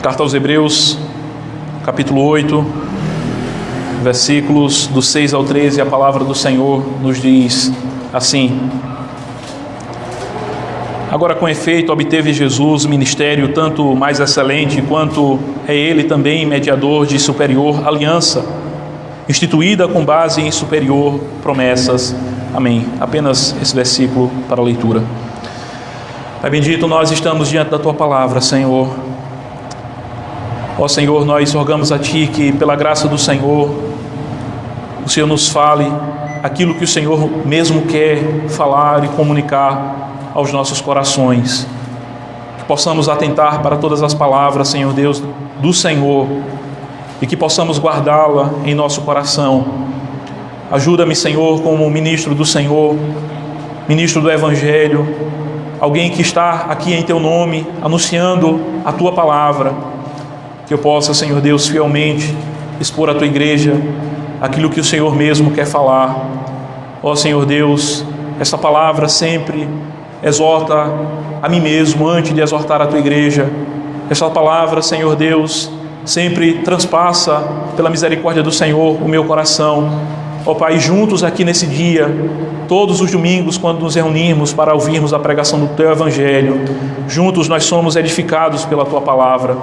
Carta aos Hebreus, capítulo 8, versículos do 6 ao 13, a palavra do Senhor nos diz assim: Agora, com efeito, obteve Jesus ministério tanto mais excelente, quanto é ele também mediador de superior aliança, instituída com base em superior promessas. Amém. Apenas esse versículo para a leitura. Pai bendito, nós estamos diante da Tua palavra, Senhor. Ó Senhor, nós rogamos a Ti que, pela graça do Senhor, o Senhor nos fale aquilo que o Senhor mesmo quer falar e comunicar aos nossos corações. Que possamos atentar para todas as palavras, Senhor Deus, do Senhor, e que possamos guardá-la em nosso coração. Ajuda-me, Senhor, como ministro do Senhor, ministro do Evangelho, alguém que está aqui em Teu nome, anunciando a Tua palavra. Que eu possa, Senhor Deus, fielmente expor à Tua igreja aquilo que o Senhor mesmo quer falar. Ó Senhor Deus, essa palavra sempre exorta a mim mesmo antes de exortar a Tua igreja. Essa palavra, Senhor Deus, sempre transpassa pela misericórdia do Senhor o meu coração. Ó Pai, juntos aqui nesse dia, todos os domingos, quando nos reunirmos para ouvirmos a pregação do Teu Evangelho, juntos nós somos edificados pela Tua palavra.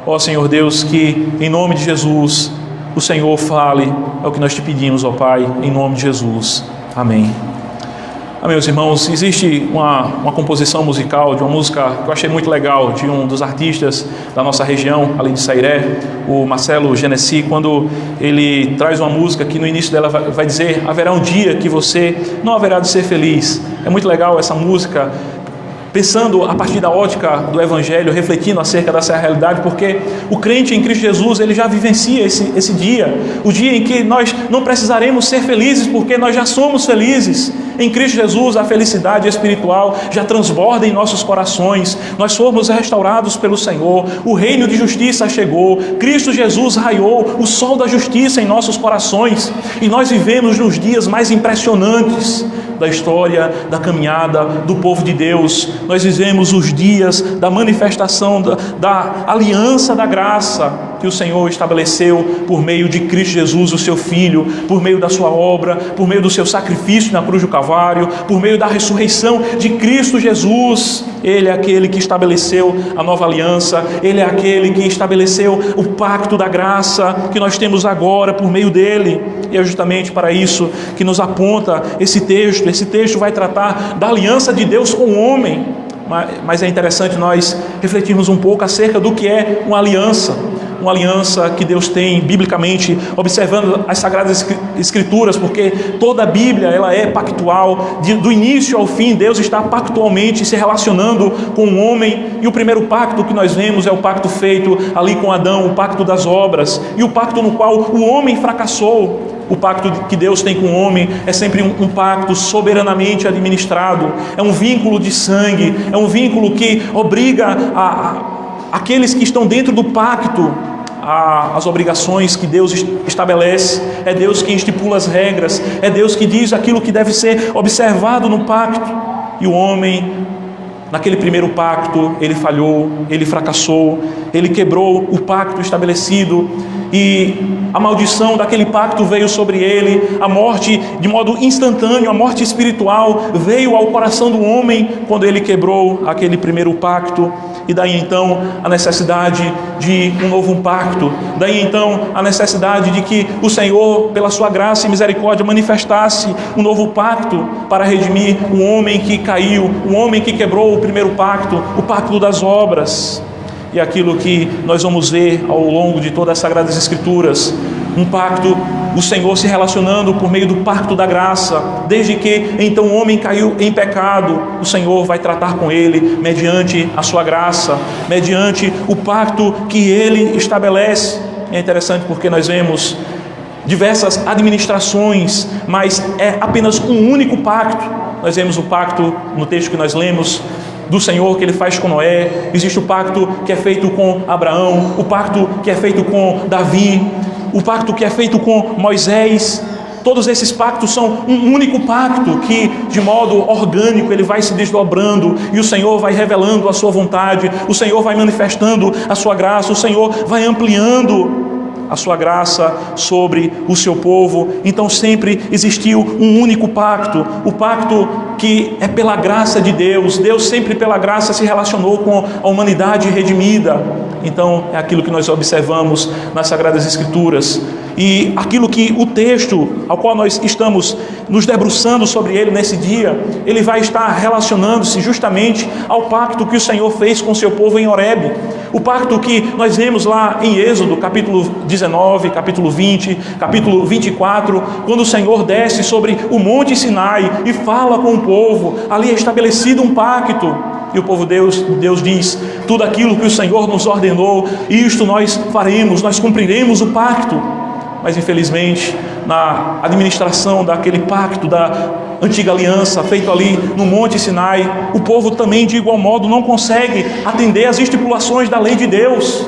Ó Senhor Deus, que em nome de Jesus o Senhor fale, é o que nós Te pedimos, ó Pai, em nome de Jesus. Amém. Amém, meus irmãos. Existe uma composição musical de uma música que eu achei muito legal, de um dos artistas da nossa região, ali de Sairé, o Marcelo Genesi, quando ele traz uma música que no início dela vai dizer: haverá um dia que você não haverá de ser feliz. É muito legal essa música, pensando a partir da ótica do Evangelho, refletindo acerca dessa realidade, porque o crente em Cristo Jesus, ele já vivencia esse dia, o dia em que nós não precisaremos ser felizes, porque nós já somos felizes. Em Cristo Jesus, a felicidade espiritual já transborda em nossos corações, nós fomos restaurados pelo Senhor, o reino de justiça chegou, Cristo Jesus raiou o sol da justiça em nossos corações, e nós vivemos nos dias mais impressionantes da história, da caminhada do povo de Deus. Nós vivemos os dias da manifestação da aliança da graça que o Senhor estabeleceu por meio de Cristo Jesus, o seu Filho, por meio da sua obra, por meio do seu sacrifício na cruz do Calvário, por meio da ressurreição de Cristo Jesus. Ele é aquele que estabeleceu a nova aliança, Ele é aquele que estabeleceu o pacto da graça que nós temos agora por meio dele. E é justamente para isso que nos aponta esse texto. Esse texto vai tratar da aliança de Deus com o homem, mas é interessante nós refletirmos um pouco acerca do que é uma aliança que Deus tem biblicamente, observando as Sagradas Escrituras, porque toda a Bíblia ela é pactual, do início ao fim Deus está pactualmente se relacionando com o homem, e o primeiro pacto que nós vemos é o pacto feito ali com Adão, o pacto das obras, e o pacto no qual o homem fracassou. O pacto que Deus tem com o homem é sempre um pacto soberanamente administrado, é um vínculo de sangue, é um vínculo que obriga aqueles que estão dentro do pacto as obrigações que Deus estabelece. É Deus quem estipula as regras, é Deus que diz aquilo que deve ser observado no pacto. E o homem, naquele primeiro pacto, ele falhou, ele fracassou, ele quebrou o pacto estabelecido, e a maldição daquele pacto veio sobre ele. A morte, de modo instantâneo, a morte espiritual veio ao coração do homem quando ele quebrou aquele primeiro pacto. E daí então a necessidade de um novo pacto, daí então a necessidade de que o Senhor, pela sua graça e misericórdia, manifestasse um novo pacto para redimir o homem que caiu, o homem que quebrou o primeiro pacto, o pacto das obras. E aquilo que nós vamos ver ao longo de todas as Sagradas Escrituras, um pacto, o Senhor se relacionando por meio do pacto da graça. Desde que então o homem caiu em pecado, o Senhor vai tratar com ele mediante a sua graça, mediante o pacto que ele estabelece. É interessante porque nós vemos diversas administrações, mas é apenas um único pacto. Nós vemos o pacto no texto que nós lemos do Senhor que Ele faz com Noé, existe o pacto que é feito com Abraão, o pacto que é feito com Davi, o pacto que é feito com Moisés, todos esses pactos são um único pacto que, de modo orgânico, ele vai se desdobrando e o Senhor vai revelando a sua vontade, o Senhor vai manifestando a sua graça, o Senhor vai ampliando a sua graça sobre o seu povo. Então sempre existiu um único pacto, o pacto que é pela graça de Deus. Deus sempre pela graça se relacionou com a humanidade redimida. Então é aquilo que nós observamos nas Sagradas Escrituras, e aquilo que o texto ao qual nós estamos nos debruçando sobre ele nesse dia, ele vai estar relacionando-se justamente ao pacto que o Senhor fez com o seu povo em Horebe. O pacto que nós vemos lá em Êxodo, capítulo 19, capítulo 20, capítulo 24, quando o Senhor desce sobre o Monte Sinai e fala com o povo. Ali é estabelecido um pacto. E o povo Deus diz: tudo aquilo que o Senhor nos ordenou, isto nós faremos, nós cumpriremos o pacto. Mas infelizmente, na administração daquele pacto, da antiga aliança, feito ali no Monte Sinai, o povo também de igual modo não consegue atender às estipulações da lei de Deus.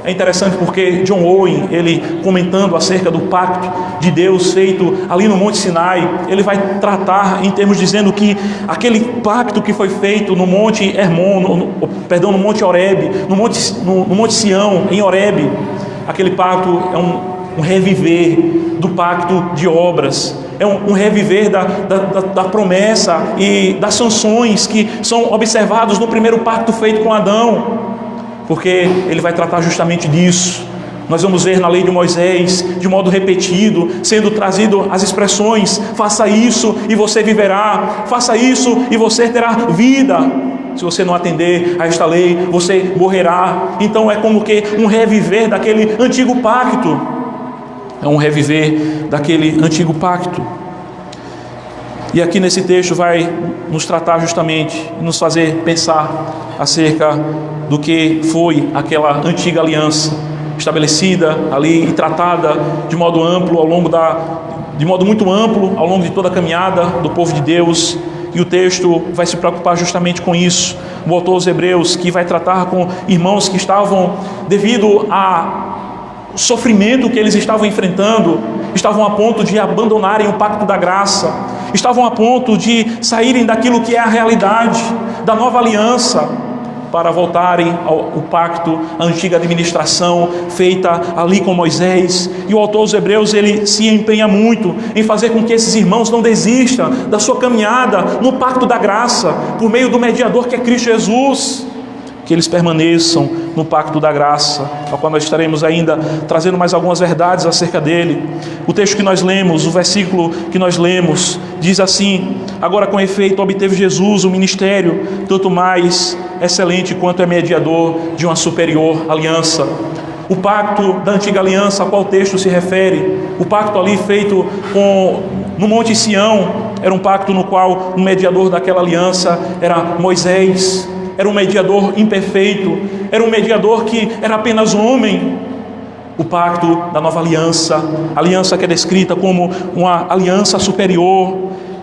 É interessante porque John Owen, ele comentando acerca do pacto de Deus feito ali no Monte Sinai, ele vai tratar em termos dizendo que aquele pacto que foi feito no Monte Hermon, no Monte Horebe, no Monte Sião, em Horebe, aquele pacto é um reviver do pacto de obras, é um reviver da promessa e das sanções que são observados no primeiro pacto feito com Adão, porque ele vai tratar justamente disso. Nós vamos ver na lei de Moisés, de modo repetido, sendo trazido as expressões: faça isso e você viverá, faça isso e você terá vida. Se você não atender a esta lei, você morrerá. Então é como que um reviver daquele antigo pacto. É um reviver daquele antigo pacto. E aqui nesse texto vai nos tratar justamente, nos fazer pensar acerca do que foi aquela antiga aliança, estabelecida ali e tratada de modo amplo de modo muito amplo ao longo de toda a caminhada do povo de Deus. E o texto vai se preocupar justamente com isso. O autor aos Hebreus, que vai tratar com irmãos que estavam, devido ao sofrimento que eles estavam enfrentando, estavam a ponto de abandonarem o pacto da graça, estavam a ponto de saírem daquilo que é a realidade da nova aliança, para voltarem ao pacto, à antiga administração feita ali com Moisés. E o autor aos Hebreus, ele se empenha muito em fazer com que esses irmãos não desistam da sua caminhada no pacto da graça, por meio do mediador que é Cristo Jesus, que eles permaneçam no pacto da graça, ao qual nós estaremos ainda trazendo mais algumas verdades acerca dele. O texto que nós lemos, o versículo que nós lemos, diz assim: agora com efeito obteve Jesus o ministério, tanto mais excelente quanto é mediador de uma superior aliança. O pacto da antiga aliança a qual o texto se refere, o pacto ali feito no Monte Sião, era um pacto no qual o mediador daquela aliança era Moisés. Era um mediador imperfeito, era um mediador que era apenas homem. O pacto da nova aliança, aliança que é descrita como uma aliança superior,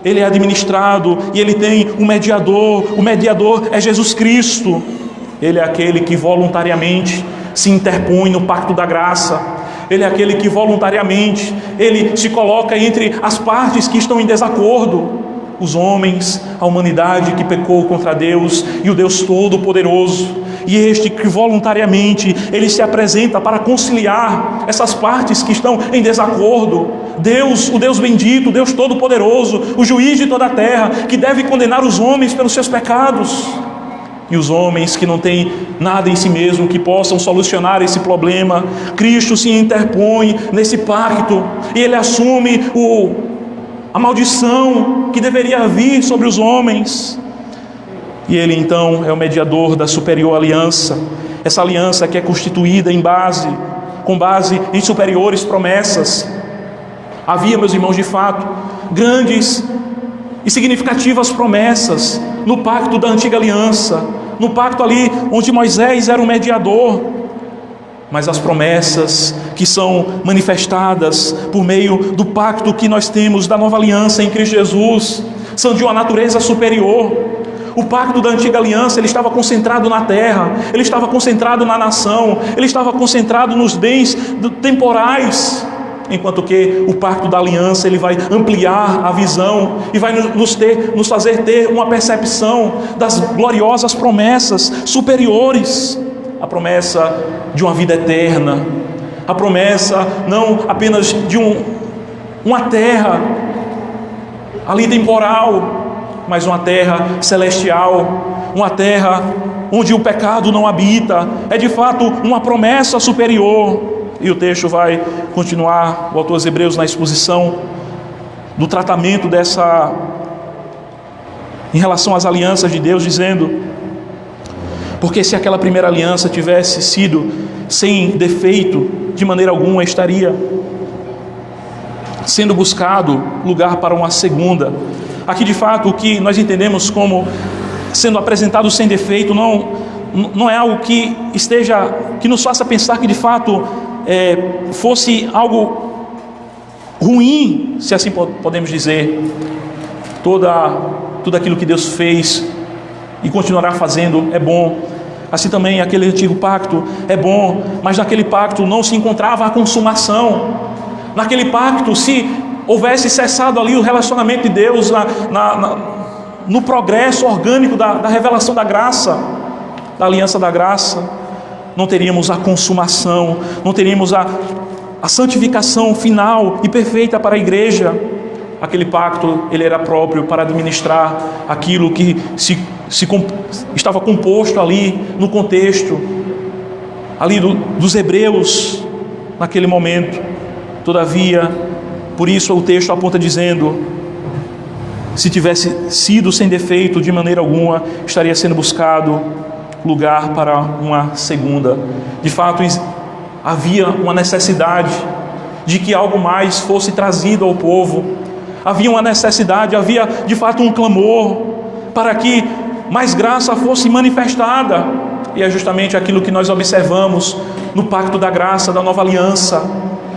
ele é administrado e ele tem um mediador. O mediador é Jesus Cristo. Ele é aquele que voluntariamente se interpõe no pacto da graça. Ele é aquele que voluntariamente ele se coloca entre as partes que estão em desacordo. Os homens, a humanidade que pecou contra Deus e o Deus Todo-Poderoso. E este que voluntariamente ele se apresenta para conciliar essas partes que estão em desacordo. Deus, o Deus bendito, o Deus Todo-Poderoso, o juiz de toda a terra, que deve condenar os homens pelos seus pecados. E os homens que não têm nada em si mesmo que possam solucionar esse problema, Cristo se interpõe nesse pacto e ele assume a maldição que deveria vir sobre os homens. E ele então é o mediador da superior aliança, essa aliança que é constituída com base em superiores promessas. Havia, meus irmãos, de fato, grandes e significativas promessas no pacto da antiga aliança, no pacto ali onde Moisés era o mediador. Mas as promessas que são manifestadas por meio do pacto que nós temos da nova aliança em Cristo Jesus são de uma natureza superior. O pacto da antiga aliança, ele estava concentrado na terra, ele estava concentrado na nação, ele estava concentrado nos bens temporais. enquanto que o pacto da aliança ele vai ampliar a visão e vai nos fazer ter uma percepção das gloriosas promessas superiores, a promessa de uma vida eterna, a promessa não apenas de uma terra ali temporal, mas uma terra celestial, uma terra onde o pecado não habita. É de fato uma promessa superior. E o texto vai continuar, o autor aos Hebreus, na exposição do tratamento em relação às alianças de Deus, dizendo: porque se aquela primeira aliança tivesse sido sem defeito, de maneira alguma estaria sendo buscado lugar para uma segunda. Aqui de fato o que nós entendemos como sendo apresentado sem defeito não é algo que nos faça pensar que de fato fosse algo ruim, se assim podemos dizer. Tudo aquilo que Deus fez e continuará fazendo é bom. Assim também aquele antigo pacto é bom, mas naquele pacto não se encontrava a consumação. Naquele pacto, se houvesse cessado ali o relacionamento de Deus no progresso orgânico da revelação da graça, da aliança da graça, não teríamos a consumação, não teríamos a santificação final e perfeita para a igreja. Aquele pacto ele era próprio para administrar aquilo que estava composto ali no contexto ali dos hebreus naquele momento. Todavia, por isso o texto aponta dizendo: se tivesse sido sem defeito, de maneira alguma estaria sendo buscado lugar para uma segunda. De fato, havia uma necessidade de que algo mais fosse trazido ao povo. Havia uma necessidade, havia de fato um clamor para que mais graça fosse manifestada. E é justamente aquilo que nós observamos no pacto da graça, da nova aliança.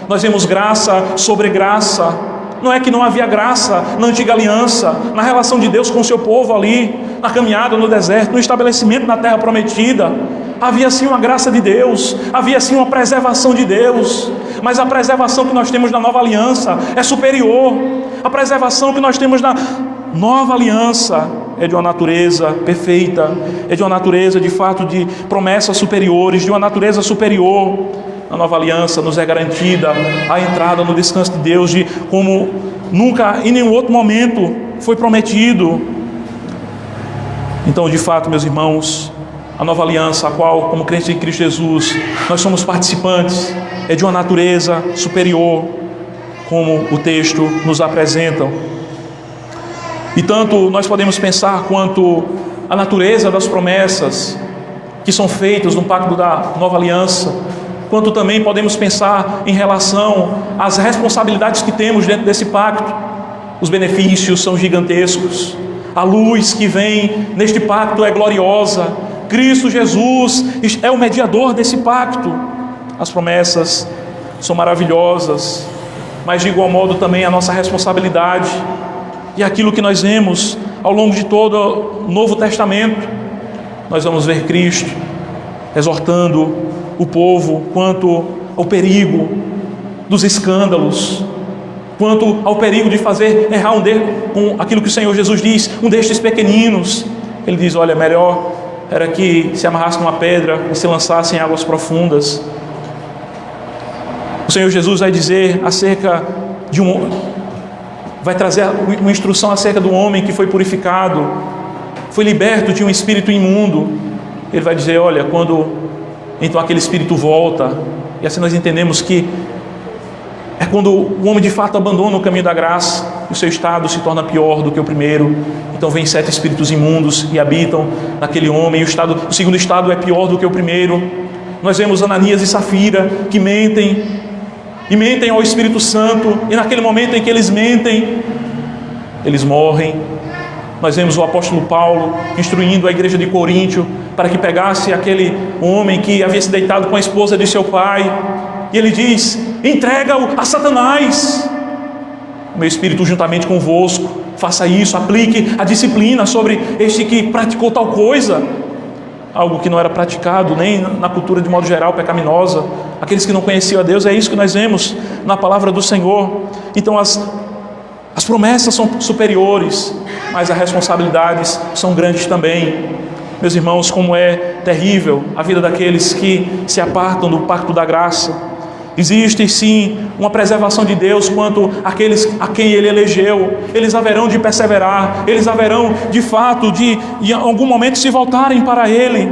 Nós vemos graça sobre graça. Não é que não havia graça na antiga aliança, na relação de Deus com o seu povo ali, na caminhada no deserto, no estabelecimento na terra prometida. Havia sim uma graça de Deus, havia sim uma preservação de Deus, mas a preservação que nós temos na nova aliança é superior. A preservação que nós temos na nova aliança é de uma natureza perfeita, é de uma natureza de fato de promessas superiores, de uma natureza superior. Na nova aliança nos é garantida a entrada no descanso de Deus, de como nunca em nenhum outro momento foi prometido. Então, de fato, meus irmãos, a nova aliança, a qual, como crentes em Cristo Jesus, nós somos participantes, é de uma natureza superior, como o texto nos apresenta. E tanto nós podemos pensar quanto a natureza das promessas que são feitas no pacto da nova aliança, quanto também podemos pensar em relação às responsabilidades que temos dentro desse pacto. Os benefícios são gigantescos, a luz que vem neste pacto é gloriosa, Cristo Jesus é o mediador desse pacto. As promessas são maravilhosas, mas de igual modo também a nossa responsabilidade, e aquilo que nós vemos ao longo de todo o Novo Testamento. Nós vamos ver Cristo exortando o povo quanto ao perigo dos escândalos, quanto ao perigo de fazer errar com aquilo que o Senhor Jesus diz, um destes pequeninos. Ele diz: olha, melhor era que se amarrasse numa pedra e se lançasse em águas profundas. O Senhor Jesus vai dizer acerca de vai trazer uma instrução acerca do homem que foi purificado, foi liberto de um espírito imundo. Ele vai dizer: olha, então aquele espírito volta. E assim nós entendemos que é quando o homem de fato abandona o caminho da graça, o seu estado se torna pior do que o primeiro. Então vem 7 espíritos imundos e habitam naquele homem, o segundo estado é pior do que o primeiro. Nós vemos Ananias e Safira que mentem ao Espírito Santo, e naquele momento em que eles mentem, eles morrem. Nós vemos o apóstolo Paulo instruindo a igreja de Coríntio para que pegasse aquele homem que havia se deitado com a esposa de seu pai, e ele diz: entrega-o a Satanás, o meu espírito juntamente convosco, faça isso, aplique a disciplina sobre este que praticou tal coisa. algo que não era praticado nem na cultura de modo geral pecaminosa, aqueles que não conheciam a Deus. É isso que nós vemos na palavra do Senhor. Então as promessas são superiores, mas as responsabilidades são grandes também. Meus irmãos, como é terrível a vida daqueles que se apartam do pacto da graça. Existe sim uma preservação de Deus quanto àqueles a quem Ele elegeu. Eles haverão de perseverar, eles haverão de fato de em algum momento se voltarem para Ele.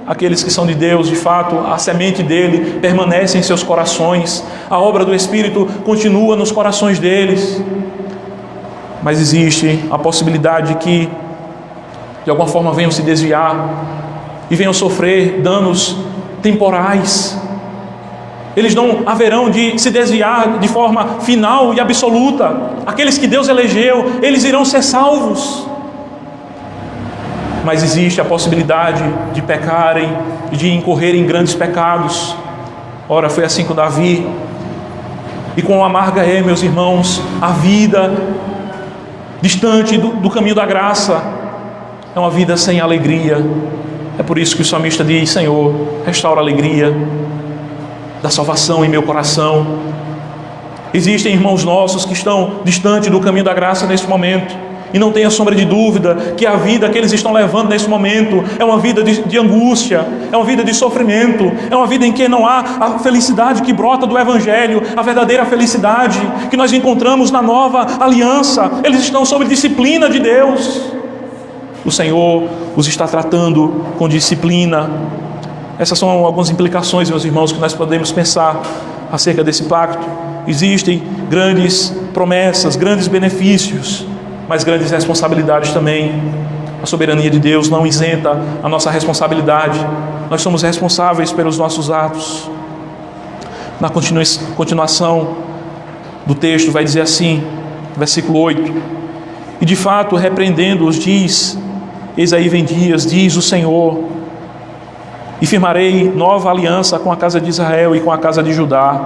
Aqueles que são de Deus, de fato, a semente dele permanece em seus corações, a obra do Espírito continua nos corações deles. Mas existe a possibilidade que de alguma forma venham se desviar e venham sofrer danos temporais. Eles não haverão de se desviar de forma final e absoluta. Aqueles que Deus elegeu, eles irão ser salvos. Mas existe a possibilidade de pecarem e de incorrerem em grandes pecados. Ora, foi assim com Davi. E quão amarga é, meus irmãos, a vida distante do caminho da graça. É uma vida sem alegria. É por isso que o salmista diz: Senhor, restaura a alegria da salvação em meu coração. Existem irmãos nossos que estão distante do caminho da graça nesse momento, e não tenha sombra de dúvida que a vida que eles estão levando nesse momento é uma vida de angústia, é uma vida de sofrimento, é uma vida em que não há a felicidade que brota do Evangelho, a verdadeira felicidade que nós encontramos na nova aliança. Eles estão sob disciplina de Deus. O Senhor os está tratando com disciplina. Essas são algumas implicações, meus irmãos, que nós podemos pensar acerca desse pacto. Existem grandes promessas, grandes benefícios, mas grandes responsabilidades também. A soberania de Deus não isenta a nossa responsabilidade. Nós somos responsáveis pelos nossos atos. Na continuação do texto vai dizer assim, versículo 8: E de fato, repreendendo-os, diz: Eis aí vem dias, diz o Senhor, e firmarei nova aliança com a casa de Israel e com a casa de Judá,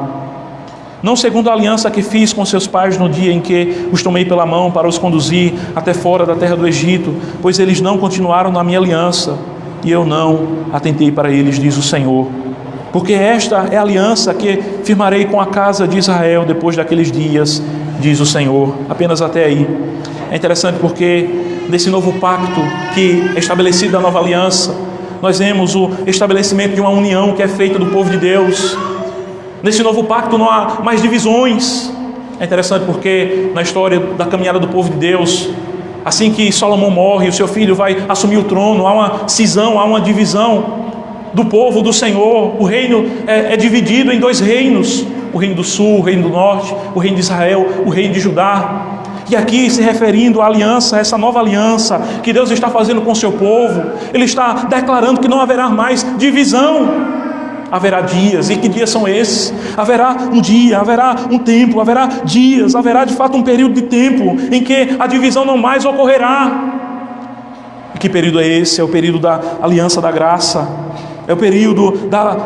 não segundo a aliança que fiz com seus pais no dia em que os tomei pela mão para os conduzir até fora da terra do Egito, pois eles não continuaram na minha aliança, e eu não atentei para eles, diz o Senhor. Porque esta é a aliança que firmarei com a casa de Israel depois daqueles dias, diz o Senhor. Apenas até aí. É interessante porque nesse novo pacto que é estabelecido na nova aliança, nós vemos o estabelecimento de uma união que é feita do povo de Deus. Nesse novo pacto não há mais divisões. É interessante porque na história da caminhada do povo de Deus, assim que Salomão morre, o seu filho vai assumir o trono, há uma cisão, há uma divisão do povo do Senhor. O reino é dividido em dois reinos: o reino do sul, o reino do norte, o reino de Israel, o reino de Judá. E aqui, se referindo à aliança, essa nova aliança que Deus está fazendo com o seu povo, Ele está declarando que não haverá mais divisão. Haverá dias, e que dias são esses? Haverá um dia, haverá um tempo, haverá dias, haverá de fato um período de tempo em que a divisão não mais ocorrerá. E que período é esse? É o período da aliança da graça, é o período da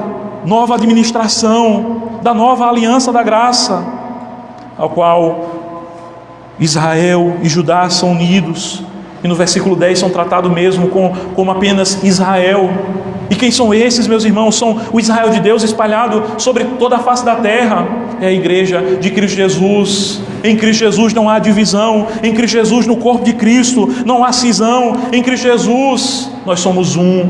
nova administração, da nova aliança da graça, ao qual Israel e Judá são unidos, e no versículo 10 são tratados mesmo como apenas Israel. E quem são esses, meus irmãos? São o Israel de Deus espalhado sobre toda a face da terra. É a igreja de Cristo Jesus. Em Cristo Jesus não há divisão. Em Cristo Jesus, no corpo de Cristo, não há cisão. Em Cristo Jesus nós somos um.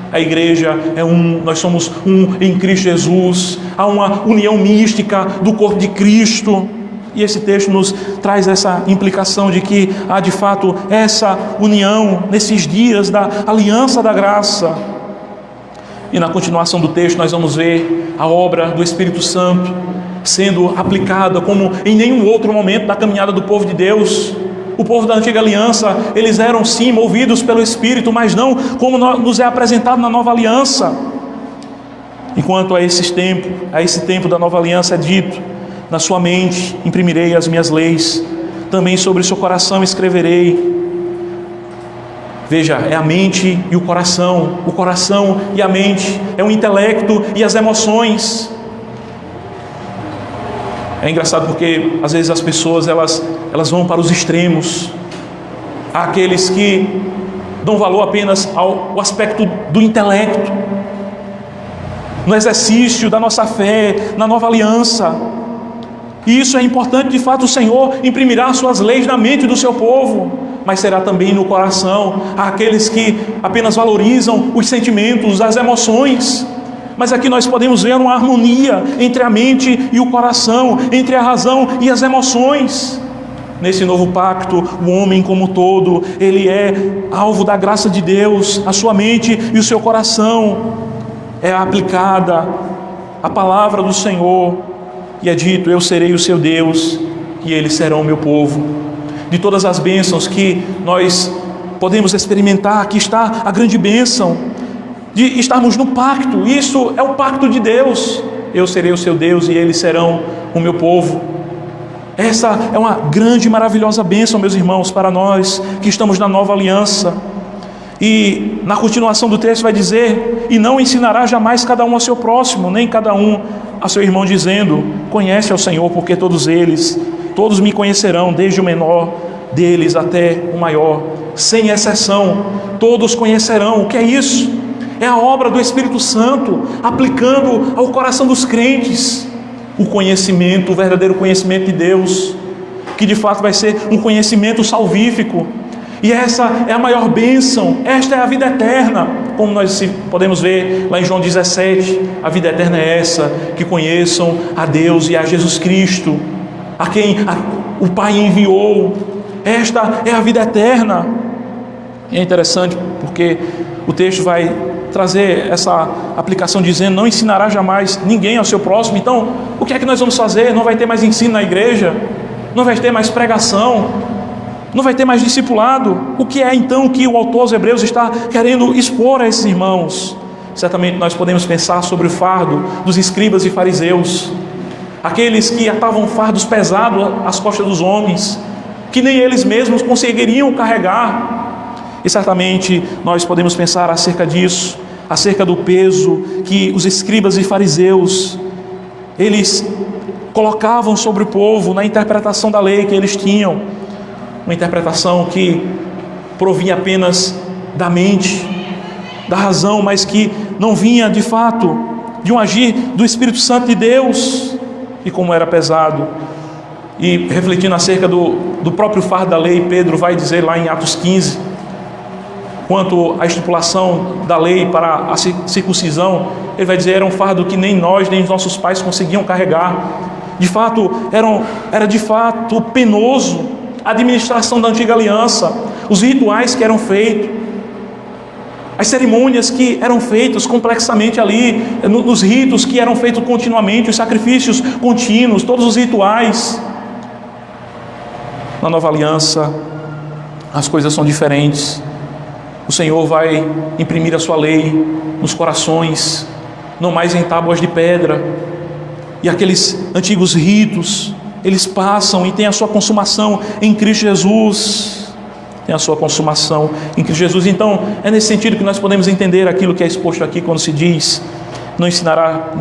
A igreja é um, nós somos um em Cristo Jesus. Há uma união mística do corpo de Cristo. E esse texto nos traz essa implicação de que há de fato essa união nesses dias da aliança da graça. E na continuação do texto nós vamos ver a obra do Espírito Santo sendo aplicada como em nenhum outro momento da caminhada do povo de Deus. O povo da antiga aliança, eles eram sim movidos pelo Espírito, mas não como nos é apresentado na nova aliança. Enquanto a esse tempo da nova aliança é dito: na sua mente imprimirei as minhas leis, também sobre o seu coração escreverei. Veja, é a mente e o coração e a mente, é o intelecto e as emoções. É engraçado porque às vezes as pessoas elas vão para os extremos. Há aqueles que dão valor apenas ao aspecto do intelecto, no exercício da nossa fé, na nova aliança. E isso é importante, de fato. O Senhor imprimirá suas leis na mente do seu povo, mas será também no coração, àqueles que apenas valorizam os sentimentos, as emoções. Mas aqui nós podemos ver uma harmonia entre a mente e o coração, entre a razão e as emoções. Nesse novo pacto, o homem como todo, ele é alvo da graça de Deus. A sua mente e o seu coração é aplicada a palavra do Senhor, e é dito: eu serei o seu Deus e eles serão o meu povo. De todas as bênçãos que nós podemos experimentar, aqui está a grande bênção de estarmos no pacto. Isso é o pacto de Deus: eu serei o seu Deus e eles serão o meu povo. Essa é uma grande e maravilhosa bênção, meus irmãos, para nós que estamos na nova aliança. E na continuação do texto vai dizer: e não ensinará jamais cada um ao seu próximo, nem cada um a seu irmão, dizendo: conhece ao Senhor, porque todos me conhecerão, desde o menor deles até o maior, sem exceção, todos conhecerão. O que é isso? É a obra do Espírito Santo, aplicando ao coração dos crentes o conhecimento, o verdadeiro conhecimento de Deus, que de fato vai ser um conhecimento salvífico. E essa é a maior bênção, esta é a vida eterna, como nós podemos ver lá em João 17, a vida eterna é essa, que conheçam a Deus e a Jesus Cristo, a quem o Pai enviou. Esta é a vida eterna. E é interessante porque o texto vai trazer essa aplicação dizendo: não ensinará jamais ninguém ao seu próximo. Então, o que é que nós vamos fazer? Não vai ter mais ensino na igreja, não vai ter mais pregação, não vai ter mais discipulado. O que é então que o autor aos Hebreus está querendo expor a esses irmãos? Certamente nós podemos pensar sobre o fardo dos escribas e fariseus, aqueles que atavam fardos pesados às costas dos homens, que nem eles mesmos conseguiriam carregar. E certamente nós podemos pensar acerca disso, acerca do peso que os escribas e fariseus, eles colocavam sobre o povo na interpretação da lei que eles tinham, uma interpretação que provinha apenas da mente, da razão, mas que não vinha de fato de um agir do Espírito Santo de Deus. E como era pesado. E refletindo acerca do próprio fardo da lei, Pedro vai dizer lá em Atos 15, quanto à estipulação da lei para a circuncisão, ele vai dizer: era um fardo que nem nós, nem os nossos pais conseguiam carregar. De fato, era de fato penoso a administração da antiga aliança, os rituais que eram feitos, as cerimônias que eram feitas complexamente ali, nos ritos que eram feitos continuamente, os sacrifícios contínuos, todos os rituais. Na nova aliança, as coisas são diferentes. O Senhor vai imprimir a sua lei nos corações, não mais em tábuas de pedra. E aqueles antigos ritos, eles passam e têm a sua consumação em Cristo Jesus. Tem a sua consumação em Cristo Jesus. Então, é nesse sentido que nós podemos entender aquilo que é exposto aqui, quando se diz: não ensinará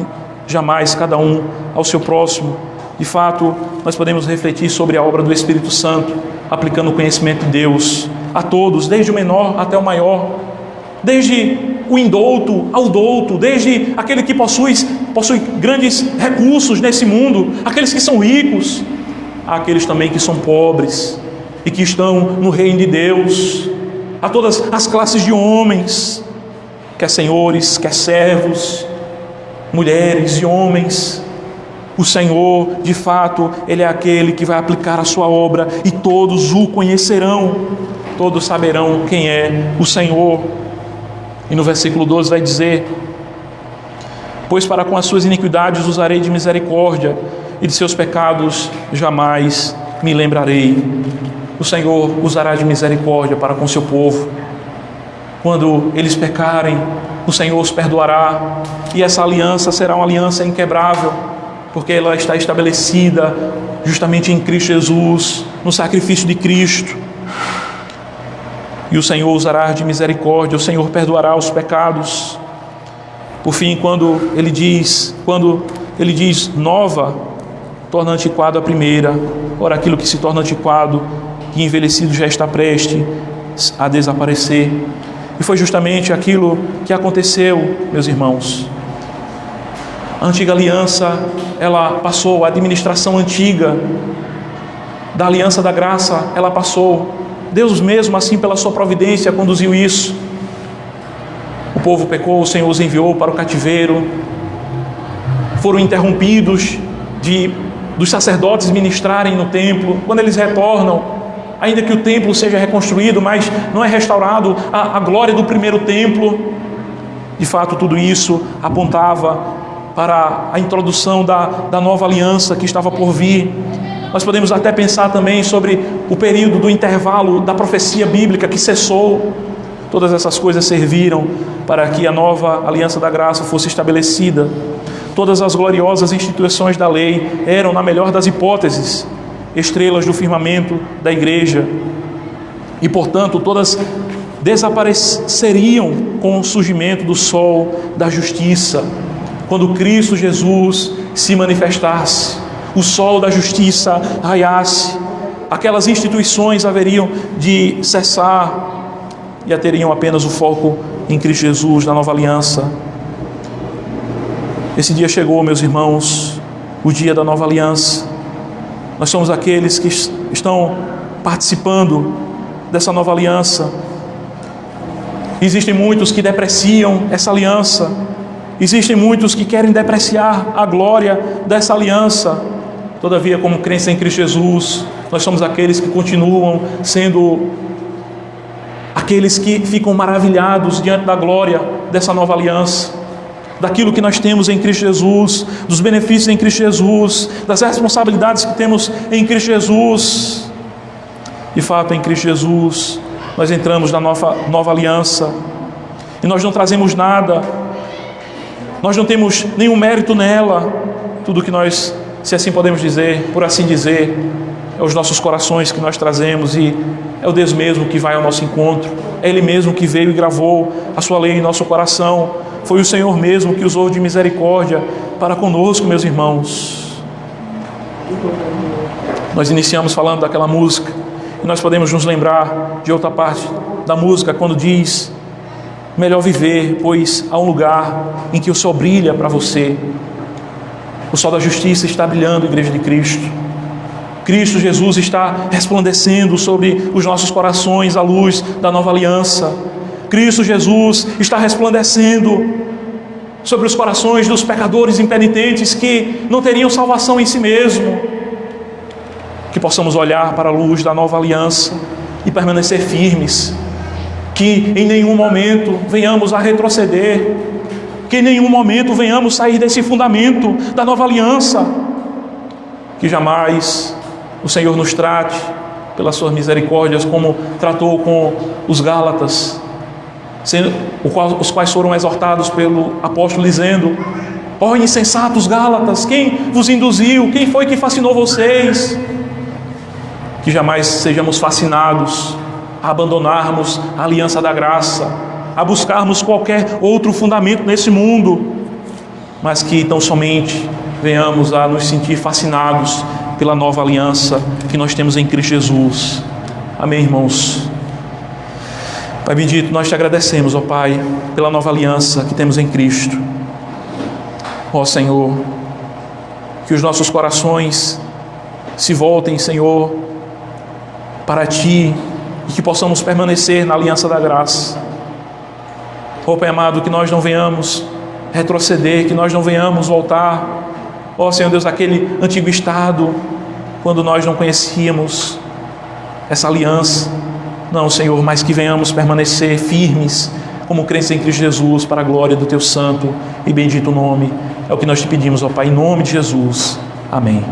jamais cada um ao seu próximo. De fato, nós podemos refletir sobre a obra do Espírito Santo, aplicando o conhecimento de Deus a todos, desde o menor até o maior, desde o indouto ao douto, desde aquele que possui grandes recursos nesse mundo, aqueles que são ricos, aqueles também que são pobres e que estão no reino de Deus, a todas as classes de homens, quer senhores, quer servos, mulheres e homens. O Senhor, de fato, Ele é aquele que vai aplicar a sua obra, e todos o conhecerão, todos saberão quem é o Senhor. E no versículo 12 vai dizer: pois para com as suas iniquidades usarei de misericórdia, e de seus pecados jamais me lembrarei. O Senhor usará de misericórdia para com seu povo. Quando eles pecarem, o Senhor os perdoará, e essa aliança será uma aliança inquebrável, porque ela está estabelecida justamente em Cristo Jesus, no sacrifício de Cristo. E o Senhor usará de misericórdia, o Senhor perdoará os pecados. Por fim, quando ele diz nova, torna antiquado a primeira. Ora, aquilo que se torna antiquado, que envelhecido já está preste, a desaparecer. E foi justamente aquilo que aconteceu, meus irmãos. A antiga aliança, ela passou, a administração antiga da aliança da graça, ela passou. Deus mesmo, assim, pela sua providência, conduziu isso. O povo pecou, o Senhor os enviou para o cativeiro. Foram interrompidos dos sacerdotes ministrarem no templo. Quando eles retornam, ainda que o templo seja reconstruído, mas não é restaurado a glória do primeiro templo. De fato, tudo isso apontava para a introdução da nova aliança que estava por vir. Nós podemos até pensar também sobre o período do intervalo da profecia bíblica que cessou. Todas essas coisas serviram para que a nova aliança da graça fosse estabelecida. Todas as gloriosas instituições da lei eram, na melhor das hipóteses, estrelas do firmamento da igreja. E, portanto, todas desapareceriam com o surgimento do sol da justiça, quando Cristo Jesus se manifestasse, o sol da justiça raiasse, aquelas instituições haveriam de cessar e teriam apenas o foco em Cristo Jesus, na nova aliança. Esse dia chegou, meus irmãos, o dia da nova aliança. Nós somos aqueles que estão participando dessa nova aliança. Existem muitos que depreciam essa aliança. Existem muitos que querem depreciar a glória dessa aliança. Todavia, como crentes em Cristo Jesus, nós somos aqueles que continuam sendo aqueles que ficam maravilhados diante da glória dessa nova aliança, daquilo que nós temos em Cristo Jesus, dos benefícios em Cristo Jesus, das responsabilidades que temos em Cristo Jesus. De fato, em Cristo Jesus, nós entramos na nova aliança e nós não trazemos nada, nós não temos nenhum mérito nela. Tudo que nós, se assim podemos dizer, por assim dizer, é os nossos corações que nós trazemos, e é o Deus mesmo que vai ao nosso encontro. É Ele mesmo que veio e gravou a sua lei em nosso coração. Foi o Senhor mesmo que usou de misericórdia para conosco, meus irmãos. Nós iniciamos falando daquela música, e nós podemos nos lembrar de outra parte da música, quando diz: melhor viver, pois há um lugar em que o sol brilha para você. O sol da justiça está brilhando, Igreja de Cristo. Cristo Jesus está resplandecendo sobre os nossos corações a luz da nova aliança. Cristo Jesus está resplandecendo sobre os corações dos pecadores impenitentes que não teriam salvação em si mesmo. Que possamos olhar para a luz da nova aliança e permanecer firmes. Que em nenhum momento venhamos a retroceder. Que em nenhum momento venhamos sair desse fundamento da nova aliança. Que jamais o Senhor nos trate pelas suas misericórdias como tratou com os Gálatas, os quais foram exortados pelo apóstolo dizendo: ó insensatos Gálatas, quem vos induziu? Quem foi que fascinou vocês? Que jamais sejamos fascinados a abandonarmos a aliança da graça, a buscarmos qualquer outro fundamento nesse mundo, mas que tão somente venhamos a nos sentir fascinados pela nova aliança que nós temos em Cristo Jesus. Amém, irmãos? Pai bendito, nós te agradecemos, ó Pai, pela nova aliança que temos em Cristo. Ó Senhor, que os nossos corações se voltem, Senhor, para Ti, e que possamos permanecer na aliança da graça. Ó Pai amado, que nós não venhamos retroceder, que nós não venhamos voltar, ó Senhor Deus, aquele antigo estado, quando nós não conhecíamos essa aliança. Não, Senhor, mas que venhamos permanecer firmes como crentes em Cristo Jesus, para a glória do Teu santo e bendito nome. É o que nós te pedimos, ó Pai, em nome de Jesus. Amém.